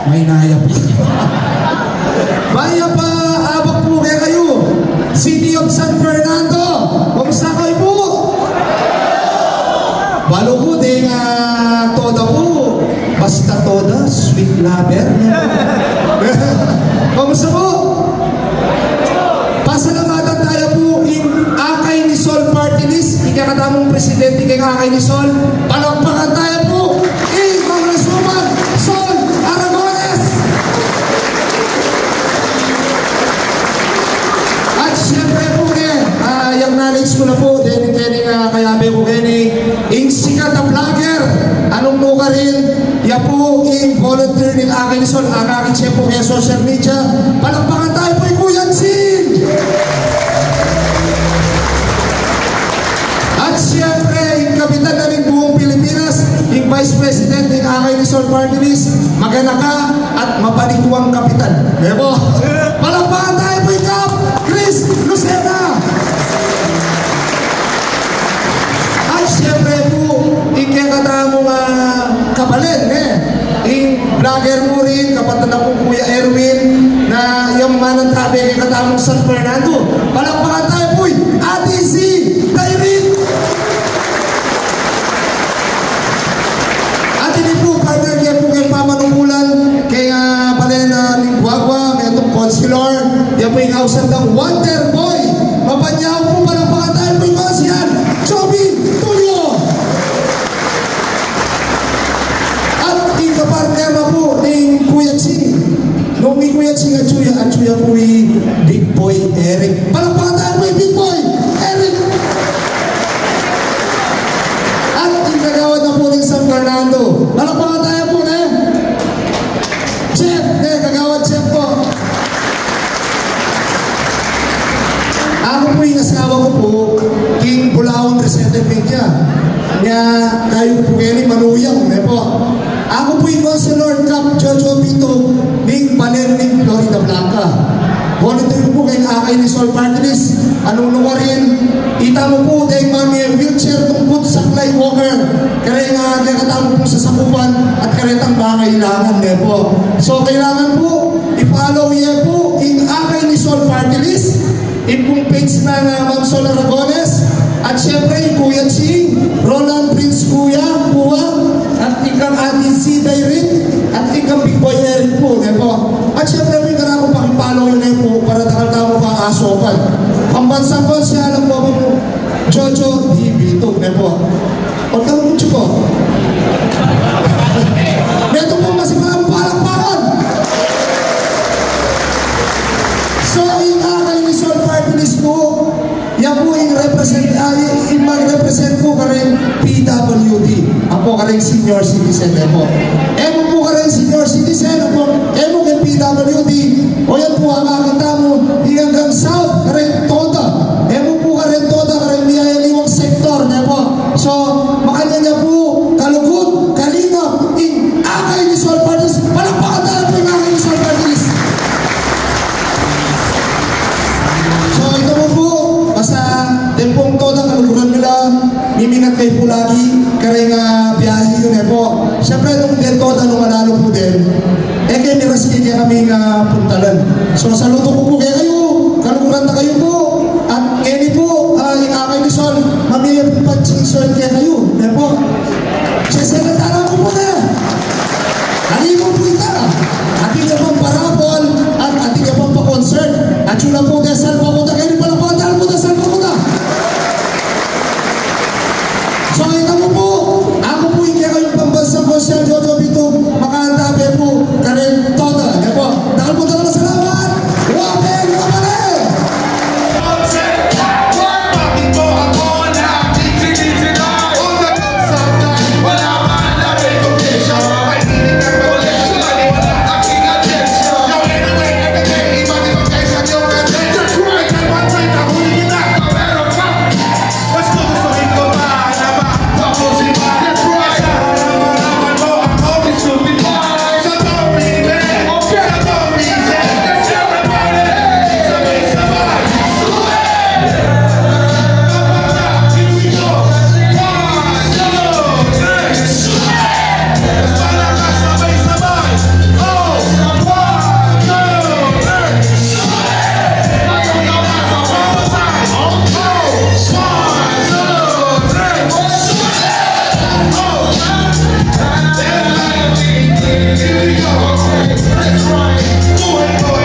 May naya po. Maya pa, abak po kayo. City of San Fernando. Kamusta kayo po? Balo po, ding toda po. Basta toda, sweet lover. Kamusta po? Pasalamatan tayo po in Akay ni Sol Party List. Ikakatamong presidente kay Akay ni Sol. Palakpakan tayo po in Congresswoman Sol Aragones. At siyempre po yung knowledge ko na po, din kayabe ko in sikat na vlogger. Anong nuka rin, yan po in volunteer ng Akay ni Sol. Ang akin siya po kaya social media. Palakpakan tayo po yung Kuya Sin. At siyempre, yung kapitan na rin buong Pilipinas, yung Vice President ng Akay ni Sol Party List, magana ka at mapanituang kapitan. Bebo, palakpakan tayo po yung Kap Chris Lucena. At siyempre po, yung kakatamong kapalit, yung vlogger mo rin, kapatid na po Kuya Erwin, na yung manantabi kay katamong San Fernando. Palakpakan tayo po yung Ate Z Dairin. At hindi po, partner kaya po kayong pamanungkulan kay Balena Lingguagua, may itong consular, yan po yung hausan ng Wonder Boy. Mapanyaw po, palakpakan tayo po yung konsiyan, Chobi Tulio. At yung kapartner na po ng Kuya Ching. Nung may Kuya Ching at Chuya po yung Big Boy Eric. Palakpakan tayo po yung Big Boy Eric. At yung kagawad na po ng San Fernando. Palakpakan tayo po Chef, kagawad Chef po. Ako po yung asawa ko po, King Bulawang Resetted Media. Nga kayo po kayo manuyang, po. Ako po yung Consular Cap Jojo Pito ng Balen Florida Blanca. Volunteer po kayong Akay ni Sol Party List. Anong luwa rin, ita mo po dahil mami wheelchair tungkot sa Clay Walker. Kaya nga katamo po sa sakupan at karetang bangailangan po. So kailangan po i-follow niya po in Akay ni Sol Party List. Yung page na Ma'am Sol Aragones. At syempre yung Kuya Ching, Roland Prince Kuya, at ikang Ate C Dairin, at ikang Big Boy Eric po. At syempre may karamo pakipalaw yun po para takal-tamo pa asokan. Pambansang ko siya alam po Jojo TV ito. Huwag ka mamucho po. Neto po masimang palakpakan. So yung Akay ni Sol Party List po, yan po yung mag-represent po ka rin PWD. Ako ka rin senior citizen. Emo po ka rin senior citizen. Emo kay PWD. O yan po ang kakita mo hanggang South ka rin Toda. Emo po ka rin Toda ka rin niyayaliwang sektor. So makanya niya po kalugod, kalingap in Akay ni Sol Party List. Palakpakan tayo po yung Akay ni Sol Party List. So ito po basta tempong Toda kaluguran nila, mimingat kayo po lagi, kareng biyahe yun po. Siyempre itong Toda nung manalo po din, kayo niraskin niya kaming puntalan. So saludo ko po kayo, kaluguran na kayo po, at ngayon po, yung Akay ni Sol, mamiyap po pag-chinsoy kayo, po. Sesentara ko po halimo po ita, ating niya pang parabol, at ating niya pang pa-concert, at yun lang po kayo, salpa po kayo, palapatan po na, salpa po na. So ito po, ako po yung kaya yung pambansang konsyal Jojo Pito, makahantabi po, karin Toda. Dahil po talaga salamat, Wapeng Kapare! Wala man na recognition. That's right.